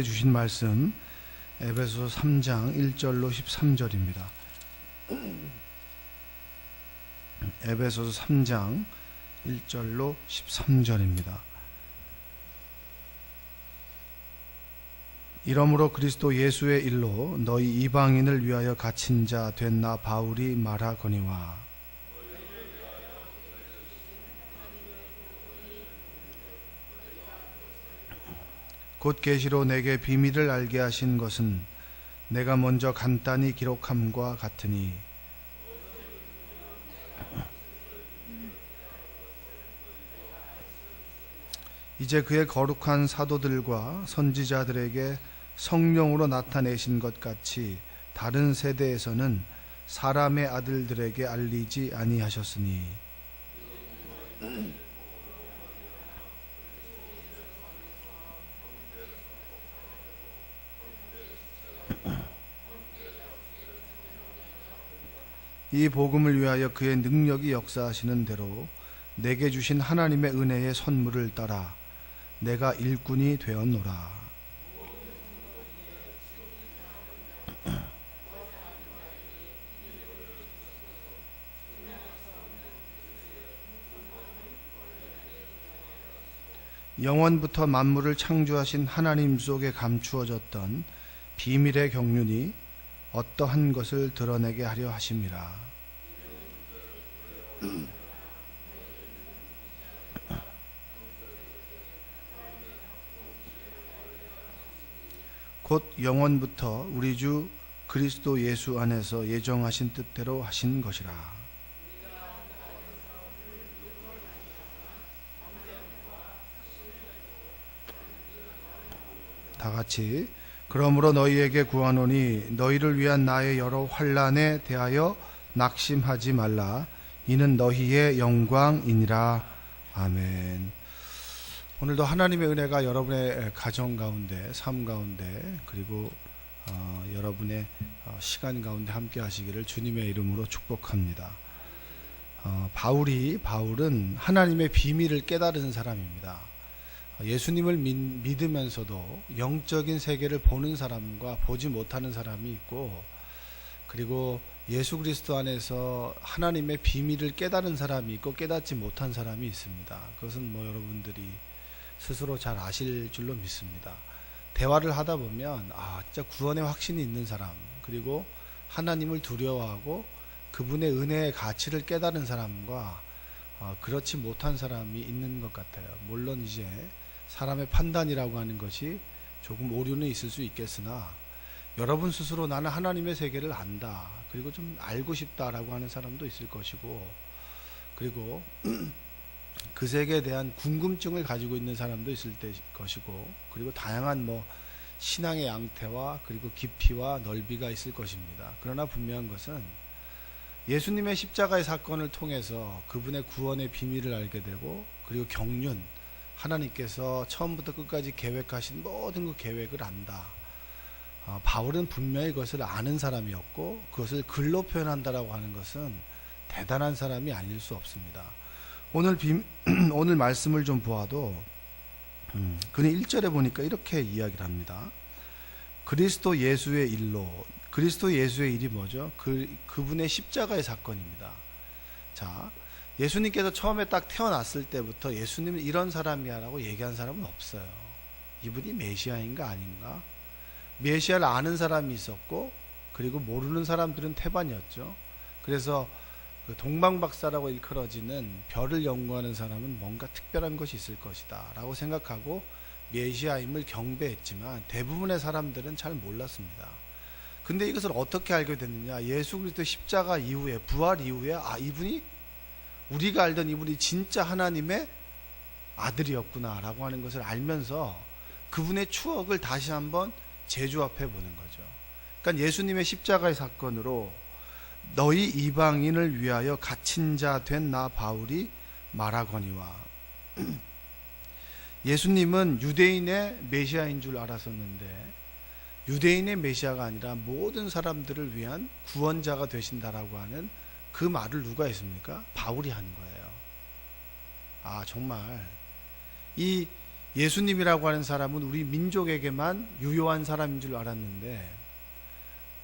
주신 말씀 에베소서 3장 1절로 13절입니다. 에베소서 3장 1절로 13절입니다. 이러므로 그리스도 예수의 일로 너희 이방인을 위하여 갇힌 자 된 나 바울이 말하거니와 곧 계시로 내게 비밀을 알게 하신 것은 내가 먼저 간단히 기록함과 같으니 이제 그의 거룩한 사도들과 선지자들에게 성령으로 나타내신 것 같이 다른 세대에서는 사람의 아들들에게 알리지 아니하셨으니 이 복음을 위하여 그의 능력이 역사하시는 대로 내게 주신 하나님의 은혜의 선물을 따라 내가 일꾼이 되었노라. 영원부터 만물을 창조하신 하나님 속에 감추어졌던 비밀의 경륜이 어떠한 것을 드러내게 하려 하심이라. 곧 영원부터 우리 주 그리스도 예수 안에서 예정하신 뜻대로 하신 것이라. 다 같이 그러므로 너희에게 구하노니 너희를 위한 나의 여러 환난에 대하여 낙심하지 말라. 이는 너희의 영광이니라. 아멘. 오늘도 하나님의 은혜가 여러분의 가정 가운데, 삶 가운데, 그리고 여러분의 시간 가운데 함께 하시기를 주님의 이름으로 축복합니다. 바울은 하나님의 비밀을 깨달은 사람입니다. 예수님을 믿으면서도 영적인 세계를 보는 사람과 보지 못하는 사람이 있고, 그리고 예수 그리스도 안에서 하나님의 비밀을 깨달은 사람이 있고 깨닫지 못한 사람이 있습니다. 그것은 여러분들이 스스로 잘 아실 줄로 믿습니다. 대화를 하다 보면 진짜 구원의 확신이 있는 사람, 그리고 하나님을 두려워하고 그분의 은혜의 가치를 깨달은 사람과 그렇지 못한 사람이 있는 것 같아요. 물론 이제 사람의 판단이라고 하는 것이 조금 오류는 있을 수 있겠으나 여러분 스스로 나는 하나님의 세계를 안다, 그리고 좀 알고 싶다라고 하는 사람도 있을 것이고, 그리고 그 세계에 대한 궁금증을 가지고 있는 사람도 있을 것이고, 그리고 다양한 신앙의 양태와 그리고 깊이와 넓이가 있을 것입니다. 그러나 분명한 것은 예수님의 십자가의 사건을 통해서 그분의 구원의 비밀을 알게 되고, 그리고 경륜, 하나님께서 처음부터 끝까지 계획하신 모든 그 계획을 안다. 바울은 분명히 그것을 아는 사람이었고, 그것을 글로 표현한다라고 하는 것은 대단한 사람이 아닐 수 없습니다. 오늘 말씀을 좀 보아도 그는 1절에 보니까 이렇게 이야기를 합니다. 그리스도 예수의 일로. 그리스도 예수의 일이 뭐죠? 그분의 십자가의 사건입니다. 자, 예수님께서 처음에 딱 태어났을 때부터 예수님은 이런 사람이야 라고 얘기한 사람은 없어요. 이분이 메시아인가 아닌가? 메시아를 아는 사람이 있었고, 그리고 모르는 사람들은 태반이었죠. 그래서 그 동방박사라고 일컬어지는 별을 연구하는 사람은 뭔가 특별한 것이 있을 것이다 라고 생각하고 메시아임을 경배했지만 대부분의 사람들은 잘 몰랐습니다. 근데 이것을 어떻게 알게 됐느냐? 예수 그리스도 십자가 이후에, 부활 이후에 이분이, 우리가 알던 이분이 진짜 하나님의 아들이었구나 라고 하는 것을 알면서 그분의 추억을 다시 한번 재조합해 보는 거죠. 그러니까 예수님의 십자가의 사건으로 너희 이방인을 위하여 갇힌 자 된 나 바울이 말하거니와. 예수님은 유대인의 메시아인 줄 알았었는데 유대인의 메시아가 아니라 모든 사람들을 위한 구원자가 되신다라고 하는 그 말을 누가 했습니까? 바울이 한 거예요. 정말 이 예수님이라고 하는 사람은 우리 민족에게만 유효한 사람인 줄 알았는데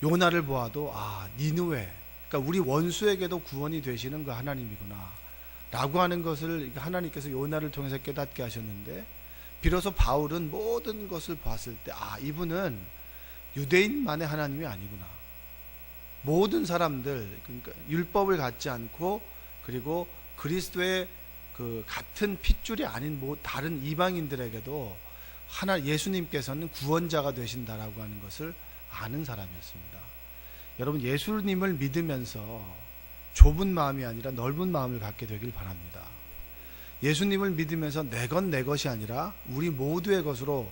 요나를 보아도 니느웨, 그러니까 우리 원수에게도 구원이 되시는 그 하나님이구나 라고 하는 것을 하나님께서 요나를 통해서 깨닫게 하셨는데, 비로소 바울은 모든 것을 봤을 때 이분은 유대인만의 하나님이 아니구나, 모든 사람들, 그러니까 율법을 갖지 않고 그리고 그리스도의 그 같은 핏줄이 아닌 다른 이방인들에게도 예수님께서는 구원자가 되신다라고 하는 것을 아는 사람이었습니다. 여러분, 예수님을 믿으면서 좁은 마음이 아니라 넓은 마음을 갖게 되길 바랍니다. 예수님을 믿으면서 내 것 내 것이 아니라 우리 모두의 것으로,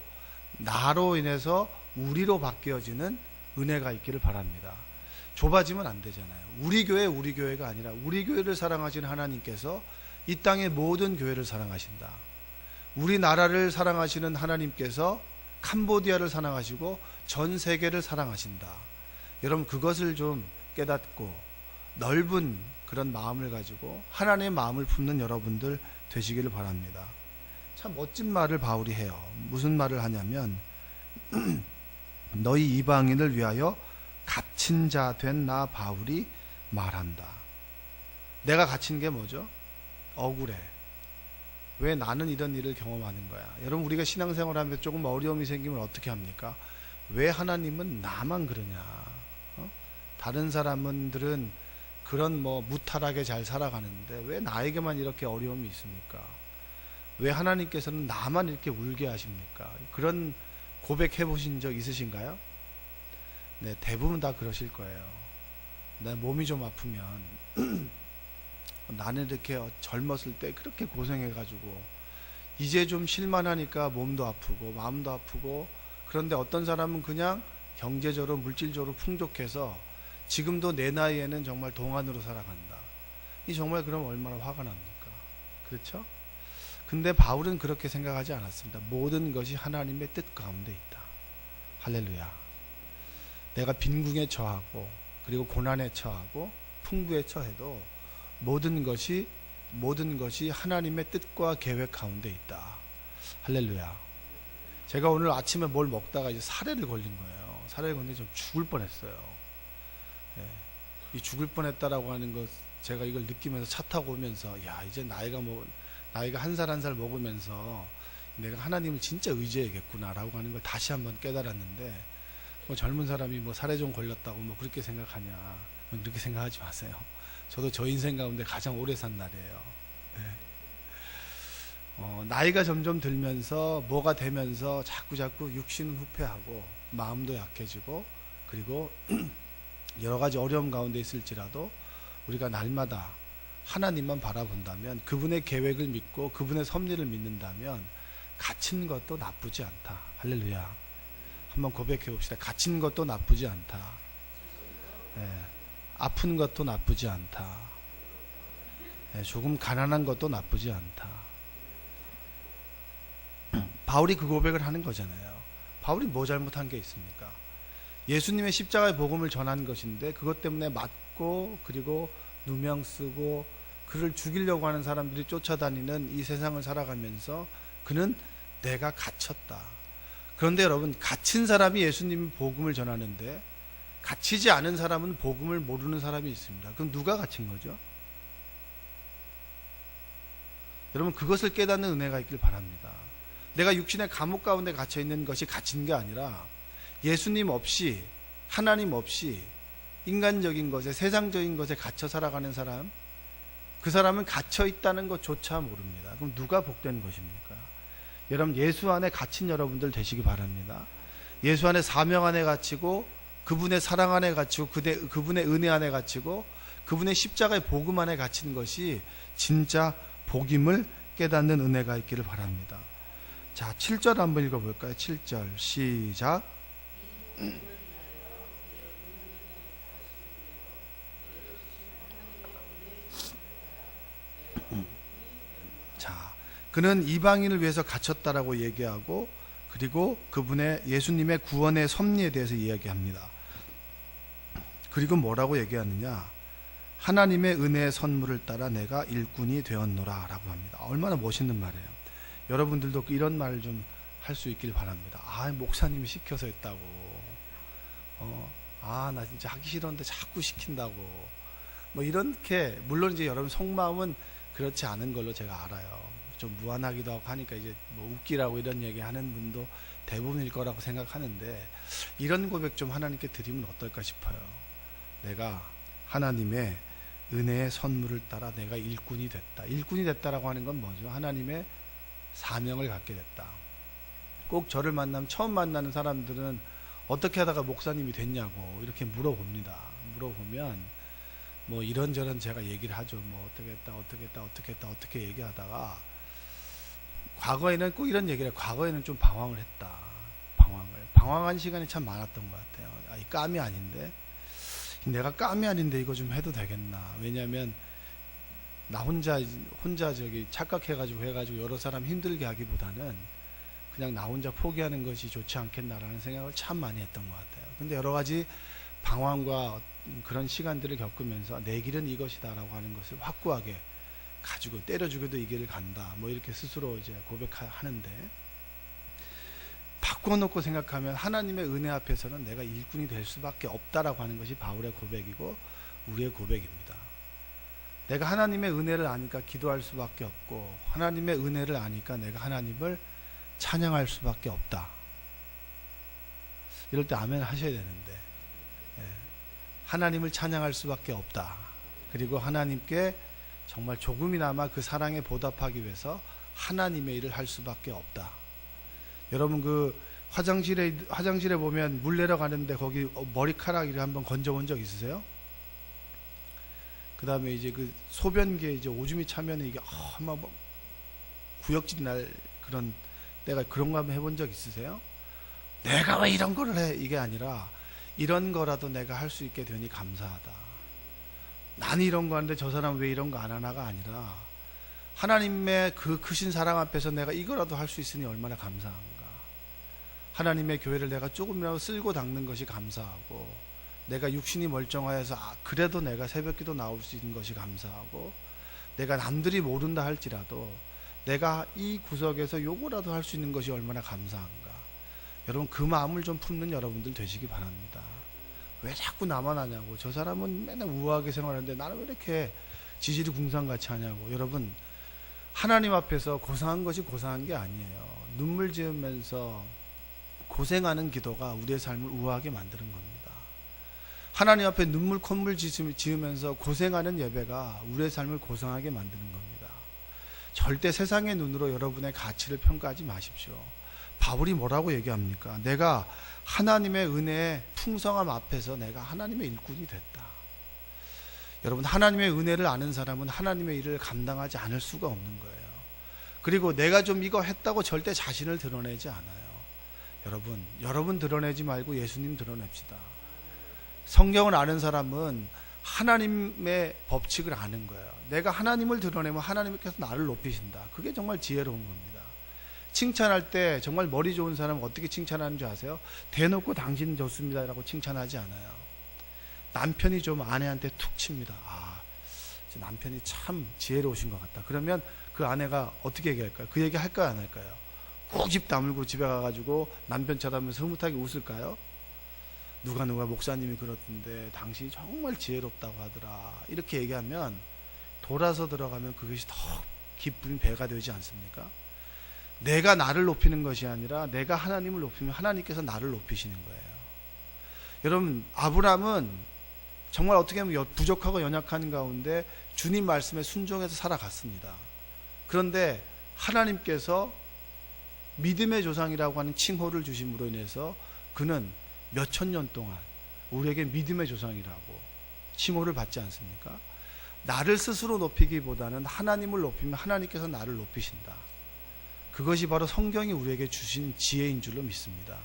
나로 인해서 우리로 바뀌어지는 은혜가 있기를 바랍니다. 좁아지면 안 되잖아요. 우리 교회가 아니라 우리 교회를 사랑하시는 하나님께서 이 땅의 모든 교회를 사랑하신다. 우리나라를 사랑하시는 하나님께서 캄보디아를 사랑하시고 전 세계를 사랑하신다. 여러분, 그것을 좀 깨닫고 넓은 그런 마음을 가지고 하나님의 마음을 품는 여러분들 되시기를 바랍니다. 참 멋진 말을 바울이 해요. 무슨 말을 하냐면 너희 이방인을 위하여 갇힌 자 된 나 바울이 말한다. 내가 갇힌 게 뭐죠? 억울해. 왜 나는 이런 일을 경험하는 거야? 여러분, 우리가 신앙생활하면서 조금 어려움이 생기면 어떻게 합니까? 왜 하나님은 나만 그러냐? 다른 사람들은 그런 무탈하게 잘 살아가는데 왜 나에게만 이렇게 어려움이 있습니까? 왜 하나님께서는 나만 이렇게 울게 하십니까? 그런 고백해 보신 적 있으신가요? 네, 대부분 다 그러실 거예요. 내 몸이 좀 아프면 나는 이렇게 젊었을 때 그렇게 고생해가지고 이제 좀 쉴만하니까 몸도 아프고 마음도 아프고, 그런데 어떤 사람은 그냥 경제적으로 물질적으로 풍족해서 지금도 내 나이에는 정말 동안으로 살아간다. 이 정말 그럼 얼마나 화가 납니까? 그렇죠? 근데 바울은 그렇게 생각하지 않았습니다. 모든 것이 하나님의 뜻 가운데 있다. 할렐루야. 내가 빈궁에 처하고 그리고 고난에 처하고 풍부에 처해도 모든 것이 하나님의 뜻과 계획 가운데 있다. 할렐루야. 제가 오늘 아침에 뭘 먹다가 이제 사례를 걸린 거예요. 사례를 걸리는데 좀 죽을 뻔했어요. 이 죽을 뻔했다라고 하는 것, 제가 이걸 느끼면서 차 타고 오면서 이제 나이가 한 살 한 살 먹으면서 내가 하나님을 진짜 의지해야겠구나라고 하는 걸 다시 한번 깨달았는데, 젊은 사람이 살에 좀 걸렸다고 그렇게 생각하냐, 그렇게 생각하지 마세요. 저도 저 인생 가운데 가장 오래 산 날이에요. 나이가 점점 들면서 뭐가 되면서 자꾸 육신은 후퇴하고 마음도 약해지고, 그리고 여러 가지 어려움 가운데 있을지라도 우리가 날마다 하나님만 바라본다면, 그분의 계획을 믿고 그분의 섭리를 믿는다면 갇힌 것도 나쁘지 않다. 할렐루야. 한번 고백해 봅시다. 갇힌 것도 나쁘지 않다. 아픈 것도 나쁘지 않다. 조금 가난한 것도 나쁘지 않다. 바울이 그 고백을 하는 거잖아요. 바울이 뭐 잘못한 게 있습니까? 예수님의 십자가의 복음을 전한 것인데 그것 때문에 맞고 그리고 누명 쓰고 그를 죽이려고 하는 사람들이 쫓아다니는 이 세상을 살아가면서 그는 내가 갇혔다. 그런데 여러분, 갇힌 사람이 예수님의 복음을 전하는데 갇히지 않은 사람은 복음을 모르는 사람이 있습니다. 그럼 누가 갇힌 거죠? 여러분, 그것을 깨닫는 은혜가 있길 바랍니다. 내가 육신의 감옥 가운데 갇혀 있는 것이 갇힌 게 아니라 예수님 없이, 하나님 없이 인간적인 것에, 세상적인 것에 갇혀 살아가는 사람, 그 사람은 갇혀 있다는 것조차 모릅니다. 그럼 누가 복된 것입니까? 여러분, 예수 안에 갇힌 여러분들 되시기 바랍니다. 예수 안에 사명 안에 갇히고 그분의 사랑 안에 갇히고 그분의 은혜 안에 갇히고 그분의 십자가의 복음 안에 갇힌 것이 진짜 복임을 깨닫는 은혜가 있기를 바랍니다. 자, 7절 한번 읽어볼까요? 7절 시작. 자, 그는 이방인을 위해서 갇혔다라고 얘기하고, 그리고 그분의 예수님의 구원의 섭리에 대해서 이야기합니다. 그리고 뭐라고 얘기하느냐? 하나님의 은혜의 선물을 따라 내가 일꾼이 되었노라 라고 합니다. 얼마나 멋있는 말이에요. 여러분들도 이런 말을 좀 할 수 있길 바랍니다. 아, 목사님이 시켜서 했다고. 나 진짜 하기 싫었는데 자꾸 시킨다고. 뭐 이렇게, 물론 이제 여러분 속마음은 그렇지 않은 걸로 제가 알아요. 좀 무안하기도 하고 하니까 이제 뭐 웃기라고 이런 얘기 하는 분도 대부분일 거라고 생각하는데, 이런 고백 좀 하나님께 드리면 어떨까 싶어요. 내가 하나님의 은혜의 선물을 따라 내가 일꾼이 됐다. 일꾼이 됐다라고 하는 건 뭐죠? 하나님의 사명을 갖게 됐다. 꼭 저를 만나면, 처음 만나는 사람들은 어떻게 하다가 목사님이 됐냐고 이렇게 물어봅니다. 물어보면 뭐 이런저런 제가 얘기를 하죠. 뭐 어떻게 얘기하다가, 과거에는 꼭 이런 얘기를 해요. 과거에는 좀 방황을 했다. 방황한 시간이 참 많았던 것 같아요. 이 깜이 아닌데, 내가 깜이 아닌데 이거 좀 해도 되겠나. 왜냐하면 나 혼자 저기 착각해가지고 여러 사람 힘들게 하기보다는 그냥 나 혼자 포기하는 것이 좋지 않겠나라는 생각을 참 많이 했던 것 같아요. 근데 여러 가지 방황과 그런 시간들을 겪으면서 내 길은 이것이다라고 하는 것을 확고하게 가지고, 때려 죽여도 이 길을 간다, 뭐 이렇게 스스로 이제 고백하는데, 바꿔놓고 생각하면 하나님의 은혜 앞에서는 내가 일꾼이 될 수밖에 없다라고 하는 것이 바울의 고백이고 우리의 고백입니다. 내가 하나님의 은혜를 아니까 기도할 수밖에 없고, 하나님의 은혜를 아니까 내가 하나님을 찬양할 수밖에 없다. 이럴 때 아멘 하셔야 되는데, 하나님을 찬양할 수밖에 없다. 그리고 하나님께 정말 조금이나마 그 사랑에 보답하기 위해서 하나님의 일을 할 수밖에 없다. 여러분, 그 화장실에 보면 물 내려가는데 거기 머리카락을 한번 건져본 적 있으세요? 그 다음에 이제 그 소변기에 이제 오줌이 차면 이게 막 구역질 날 그런 때가, 그런 거 한번 해본 적 있으세요? 내가 왜 이런 거를 해? 이게 아니라, 이런 거라도 내가 할 수 있게 되니 감사하다. 나는 이런 거 하는데 저 사람 왜 이런 거 안 하나가 아니라, 하나님의 그 크신 사랑 앞에서 내가 이거라도 할 수 있으니 얼마나 감사한가. 하나님의 교회를 내가 조금이라도 쓸고 닦는 것이 감사하고, 내가 육신이 멀쩡하여서 그래도 내가 새벽기도 나올 수 있는 것이 감사하고, 내가 남들이 모른다 할지라도 내가 이 구석에서 요거라도 할 수 있는 것이 얼마나 감사한가. 여러분, 그 마음을 좀 품는 여러분들 되시기 바랍니다. 왜 자꾸 나만 하냐고, 저 사람은 맨날 우아하게 생활하는데 나는 왜 이렇게 지질이 궁상같이 하냐고. 여러분, 하나님 앞에서 고상한 것이 고상한 게 아니에요. 눈물 지으면서 고생하는 기도가 우리의 삶을 우아하게 만드는 겁니다. 하나님 앞에 눈물 콧물 지으면서 고생하는 예배가 우리의 삶을 고상하게 만드는 겁니다. 절대 세상의 눈으로 여러분의 가치를 평가하지 마십시오. 바울이 뭐라고 얘기합니까? 내가 하나님의 은혜의 풍성함 앞에서 내가 하나님의 일꾼이 됐다. 여러분, 하나님의 은혜를 아는 사람은 하나님의 일을 감당하지 않을 수가 없는 거예요. 그리고 내가 좀 이거 했다고 절대 자신을 드러내지 않아요. 여러분 드러내지 말고 예수님 드러냅시다. 성경을 아는 사람은 하나님의 법칙을 아는 거예요. 내가 하나님을 드러내면 하나님께서 나를 높이신다. 그게 정말 지혜로운 겁니다. 칭찬할 때 정말 머리 좋은 사람은 어떻게 칭찬하는 줄 아세요? 대놓고 당신 좋습니다 라고 칭찬하지 않아요. 남편이 좀 아내한테 툭 칩니다. 남편이 참 지혜로우신 것 같다. 그러면 그 아내가 어떻게 얘기할까요? 그 얘기 할까요, 안 할까요? 꼭 입 다물고 집에 가가지고 남편 쳐다보면서 흐뭇하게 웃을까요? 누가 목사님이 그렇던데 당신이 정말 지혜롭다고 하더라, 이렇게 얘기하면 돌아서 들어가면 그것이 더 기쁨이 배가 되지 않습니까? 내가 나를 높이는 것이 아니라 내가 하나님을 높이면 하나님께서 나를 높이시는 거예요. 여러분, 아브라함은 정말 어떻게 보면 부족하고 연약한 가운데 주님 말씀에 순종해서 살아갔습니다. 그런데 하나님께서 믿음의 조상이라고 하는 칭호를 주심으로 인해서 그는 몇천 년 동안 우리에게 믿음의 조상이라고 칭호를 받지 않습니까? 나를 스스로 높이기보다는 하나님을 높이면 하나님께서 나를 높이신다. 그것이 바로 성경이 우리에게 주신 지혜인 줄로 믿습니다.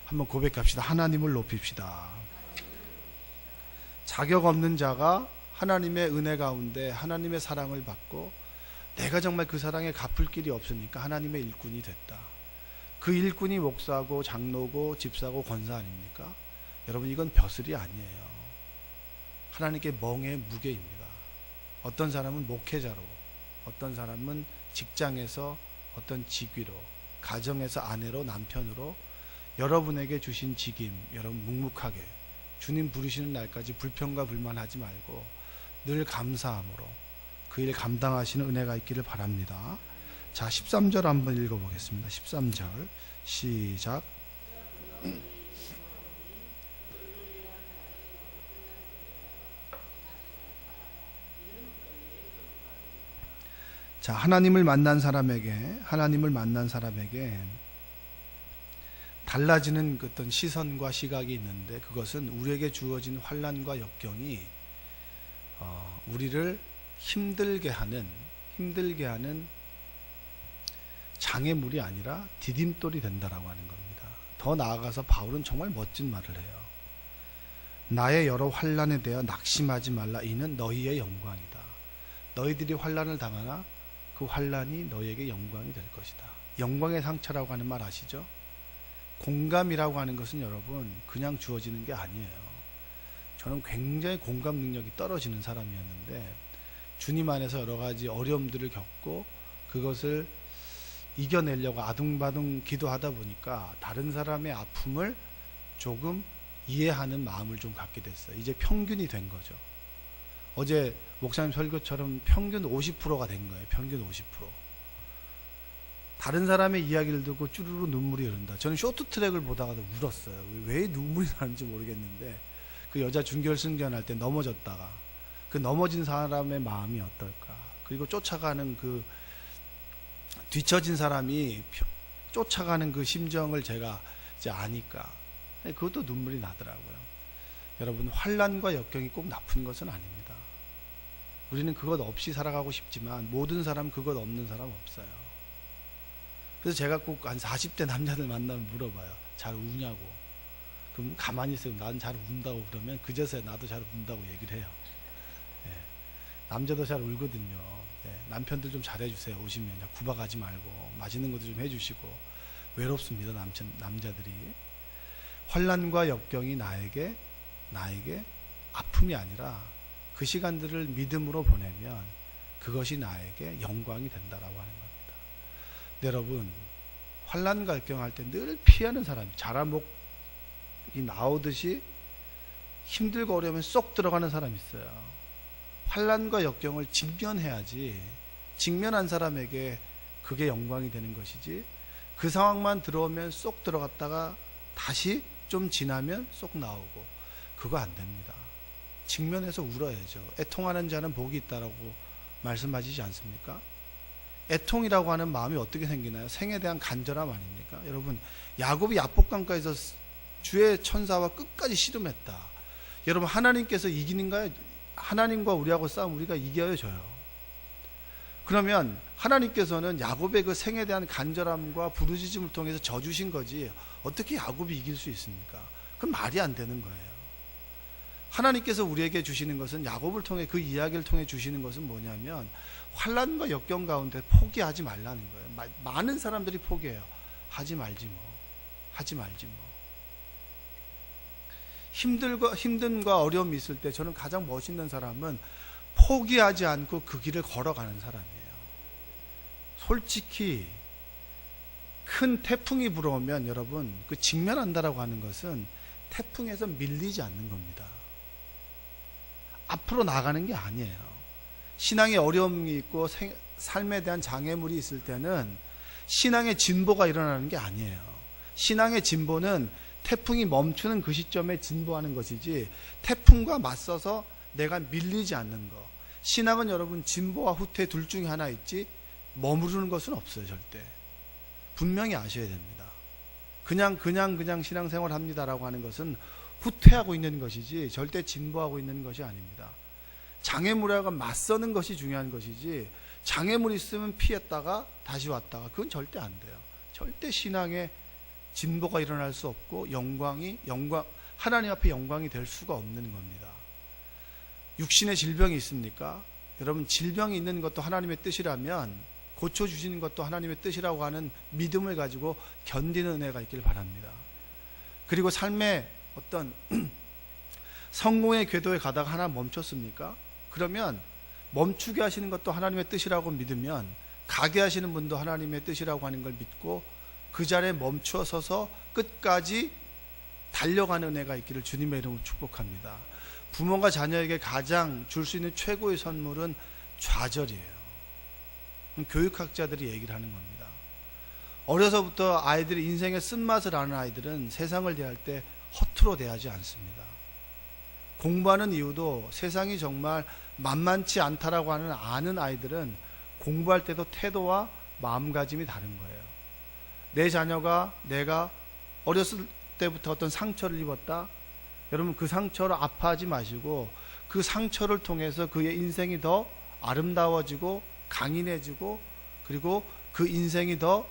한번 고백합시다. 하나님을 높입시다. 자격 없는 자가 하나님의 은혜 가운데 하나님의 사랑을 받고, 내가 정말 그 사랑에 갚을 길이 없으니까 하나님의 일꾼이 됐다. 그 일꾼이 목사고 장로고 집사고 권사 아닙니까? 여러분, 이건 벼슬이 아니에요. 하나님께 멍의 무게입니다. 어떤 사람은 목회자로, 어떤 사람은 직장에서, 어떤 직위로, 가정에서 아내로, 남편으로 여러분에게 주신 직임, 여러분 묵묵하게 주님 부르시는 날까지 불평과 불만하지 말고 늘 감사함으로 그 일 감당하시는 은혜가 있기를 바랍니다. 자, 13절 한번 읽어보겠습니다. 13절 시작. 자, 하나님을 만난 사람에게 달라지는 어떤 시선과 시각이 있는데, 그것은 우리에게 주어진 환난과 역경이 우리를 힘들게 하는 장애물이 아니라 디딤돌이 된다라고 하는 겁니다. 더 나아가서 바울은 정말 멋진 말을 해요. 나의 여러 환난에 대하여 낙심하지 말라. 이는 너희의 영광이다. 너희들이 환난을 당하나 그 환난이 너희에게 영광이 될 것이다. 영광의 상처라고 하는 말 아시죠? 공감이라고 하는 것은 여러분 그냥 주어지는 게 아니에요. 저는 굉장히 공감 능력이 떨어지는 사람이었는데 주님 안에서 여러 가지 어려움들을 겪고 그것을 이겨내려고 아둥바둥 기도하다 보니까 다른 사람의 아픔을 조금 이해하는 마음을 좀 갖게 됐어요. 이제 평균이 된 거죠. 어제 목사님 설교처럼 평균 50%가 된 거예요. 평균 50%. 다른 사람의 이야기를 듣고 쭈루루 눈물이 흐른다. 저는 쇼트트랙을 보다가도 울었어요. 왜 눈물이 나는지 모르겠는데 그 여자 준결승전 할 때 넘어졌다가 그 넘어진 사람의 마음이 어떨까. 그리고 쫓아가는 그 뒤처진 사람이 쫓아가는 그 심정을 제가 이제 아니까 그것도 눈물이 나더라고요. 여러분, 환난과 역경이 꼭 나쁜 것은 아닙니다. 우리는 그것 없이 살아가고 싶지만 모든 사람 그것 없는 사람 없어요. 그래서 제가 꼭 한 40대 남자들 만나면 물어봐요. 잘 우냐고. 그럼 가만히 있으면 난 잘 운다고 그러면 그제서야 나도 잘 운다고 얘기를 해요. 예. 남자도 잘 울거든요. 예. 남편들 좀 잘해주세요. 오시면 구박하지 말고 맛있는 것도 좀 해주시고. 외롭습니다. 남자들이. 환난과 역경이 나에게 아픔이 아니라 그 시간들을 믿음으로 보내면 그것이 나에게 영광이 된다라고 하는 겁니다. 여러분, 환난과 역경할 때 늘 피하는 사람이 자라목이 나오듯이 힘들고 어려우면 쏙 들어가는 사람이 있어요. 환난과 역경을 직면해야지, 직면한 사람에게 그게 영광이 되는 것이지, 그 상황만 들어오면 쏙 들어갔다가 다시 좀 지나면 쏙 나오고, 그거 안 됩니다. 직면해서 울어야죠. 애통하는 자는 복이 있다라고 말씀하시지 않습니까? 애통이라고 하는 마음이 어떻게 생기나요? 생에 대한 간절함 아닙니까? 여러분, 야곱이 야복강가에서 주의 천사와 끝까지 씨름했다. 여러분, 하나님께서 이기는가요? 하나님과 우리하고 싸움 우리가 이겨요, 져요? 그러면 하나님께서는 야곱의 그 생에 대한 간절함과 부르짖음을 통해서 져주신 거지 어떻게 야곱이 이길 수 있습니까? 그건 말이 안 되는 거예요. 하나님께서 우리에게 주시는 것은, 야곱을 통해, 그 이야기를 통해 주시는 것은 뭐냐면 환난과 역경 가운데 포기하지 말라는 거예요. 많은 사람들이 포기해요. 하지 말지 뭐. 힘듦과 어려움이 있을 때 저는 가장 멋있는 사람은 포기하지 않고 그 길을 걸어가는 사람이에요. 솔직히 큰 태풍이 불어오면 여러분, 그 직면한다라고 하는 것은 태풍에서 밀리지 않는 겁니다. 앞으로 나가는 게 아니에요. 신앙에 어려움이 있고 삶에 대한 장애물이 있을 때는 신앙의 진보가 일어나는 게 아니에요. 신앙의 진보는 태풍이 멈추는 그 시점에 진보하는 것이지, 태풍과 맞서서 내가 밀리지 않는 것. 신앙은 여러분 진보와 후퇴 둘 중에 하나 있지 머무르는 것은 없어요. 절대. 분명히 아셔야 됩니다. 그냥 신앙생활 합니다라고 하는 것은 후퇴하고 있는 것이지 절대 진보하고 있는 것이 아닙니다. 장애물하고 맞서는 것이 중요한 것이지, 장애물이 있으면 피했다가 다시 왔다가 그건 절대 안 돼요. 절대 신앙에 진보가 일어날 수 없고 하나님 앞에 영광이 될 수가 없는 겁니다. 육신의 질병이 있습니까? 여러분, 질병이 있는 것도 하나님의 뜻이라면 고쳐주시는 것도 하나님의 뜻이라고 하는 믿음을 가지고 견디는 은혜가 있길 바랍니다. 그리고 삶의 어떤 성공의 궤도에 가다가 하나 멈췄습니까? 그러면 멈추게 하시는 것도 하나님의 뜻이라고 믿으면 가게 하시는 분도 하나님의 뜻이라고 하는 걸 믿고 그 자리에 멈추어 서서 끝까지 달려가는 은혜가 있기를 주님의 이름으로 축복합니다. 부모가 자녀에게 가장 줄 수 있는 최고의 선물은 좌절이에요. 교육학자들이 얘기를 하는 겁니다. 어려서부터 아이들이 인생의 쓴맛을 아는 아이들은 세상을 대할 때 허투루 대하지 않습니다. 공부하는 이유도 세상이 정말 만만치 않다라고 아는 아이들은 공부할 때도 태도와 마음가짐이 다른 거예요. 내 자녀가 내가 어렸을 때부터 어떤 상처를 입었다. 여러분 그 상처를 아파하지 마시고 그 상처를 통해서 그의 인생이 더 아름다워지고 강인해지고 그리고 그 인생이 더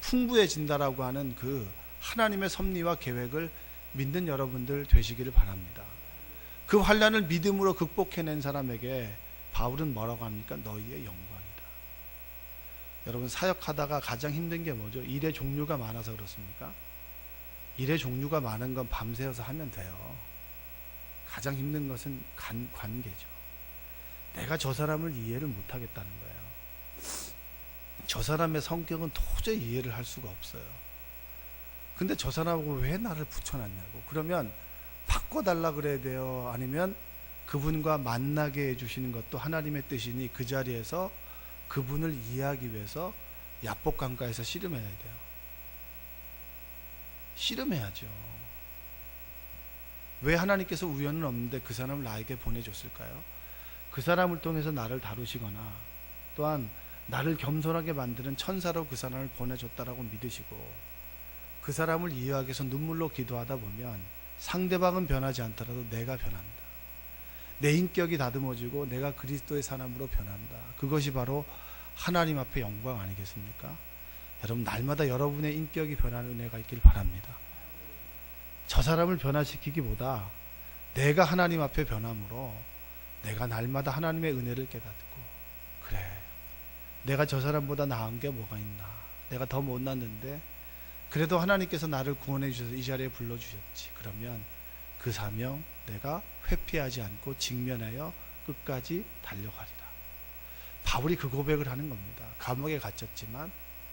풍부해진다라고 하는 그 하나님의 섭리와 계획을 믿는 여러분들 되시기를 바랍니다. 그 환난을 믿음으로 극복해낸 사람에게 바울은 뭐라고 합니까? 너희의 영광이다. 여러분 사역하다가 가장 힘든 게 뭐죠? 일의 종류가 많아서 그렇습니까? 일의 종류가 많은 건 밤새워서 하면 돼요. 가장 힘든 것은 관계죠. 내가 저 사람을 이해를 못하겠다는 거예요. 저 사람의 성격은 도저히 이해를 할 수가 없어요. 근데 저 사람하고 왜 나를 붙여놨냐고. 그러면 바꿔달라 그래야 돼요? 아니면 그분과 만나게 해주시는 것도 하나님의 뜻이니 그 자리에서 그분을 이해하기 위해서 야복강가에서 씨름해야 돼요. 씨름해야죠. 왜 하나님께서 우연은 없는데 그 사람을 나에게 보내줬을까요? 그 사람을 통해서 나를 다루시거나 또한 나를 겸손하게 만드는 천사로 그 사람을 보내줬다라고 믿으시고 그 사람을 이해하기 위해서 눈물로 기도하다 보면 상대방은 변하지 않더라도 내가 변한다. 내 인격이 다듬어지고 내가 그리스도의 사람으로 변한다. 그것이 바로 하나님 앞에 영광 아니겠습니까? 여러분 날마다 여러분의 인격이 변하는 은혜가 있길 바랍니다. 저 사람을 변화시키기보다 내가 하나님 앞에 변함으로 내가 날마다 하나님의 은혜를 깨닫고 그래 내가 저 사람보다 나은 게 뭐가 있나. 내가 더 못났는데 그래도 하나님께서 나를 구원해 주셔서 이 자리에 불러주셨지. 그러면 그 사명 내가 회피하지 않고 직면하여 끝까지 달려가리라. 바울이 그 고백을 하는 겁니다. 감옥에 갇혔지만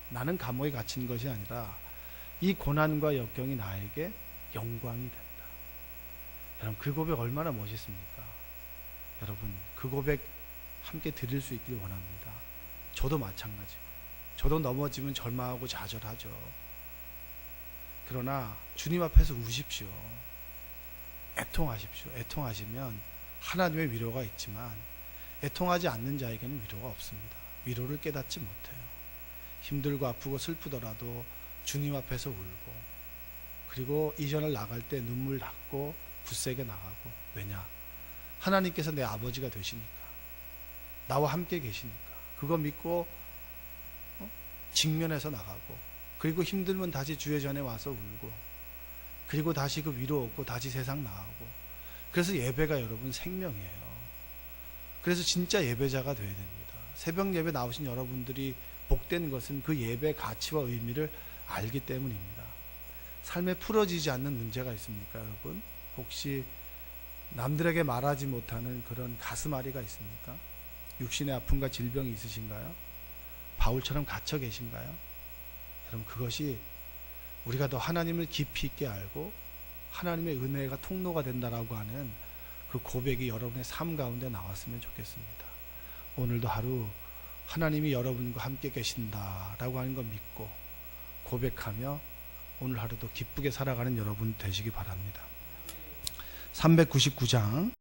나는 감옥에 갇힌 것이 아니라 이 고난과 역경이 나에게 영광이 된다. 여러분 그 고백 얼마나 멋있습니까? 여러분 그 고백 함께 드릴 수 있길 원합니다. 저도 마찬가지고 저도 넘어지면 절망하고 좌절하죠. 그러나 주님 앞에서 우십시오. 애통하십시오. 애통하시면 하나님의 위로가 있지만 애통하지 않는 자에게는 위로가 없습니다. 위로를 깨닫지 못해요. 힘들고 아프고 슬프더라도 주님 앞에서 울고 그리고 이전을 나갈 때 눈물 닦고 굳세게 나가고 왜냐? 하나님께서 내 아버지가 되시니까 나와 함께 계시니까 그거 믿고 직면해서 나가고 그리고 힘들면 다시 주의 전에 와서 울고 그리고 다시 그 위로 얻고 다시 세상 나가고 그래서 예배가 여러분 생명이에요. 그래서 진짜 예배자가 돼야 됩니다. 새벽 예배 나오신 여러분들이 복된 것은 그 예배의 가치와 의미를 알기 때문입니다. 삶에 풀어지지 않는 문제가 있습니까 여러분? 혹시 남들에게 말하지 못하는 그런 가슴앓이가 있습니까? 육신의 아픔과 질병이 있으신가요? 바울처럼 갇혀 계신가요? 여러분 그것이 우리가 더 하나님을 깊이 있게 알고 하나님의 은혜가 통로가 된다라고 하는 그 고백이 여러분의 삶 가운데 나왔으면 좋겠습니다. 오늘도 하루 하나님이 여러분과 함께 계신다라고 하는 거 믿고 고백하며 오늘 하루도 기쁘게 살아가는 여러분 되시기 바랍니다. 399장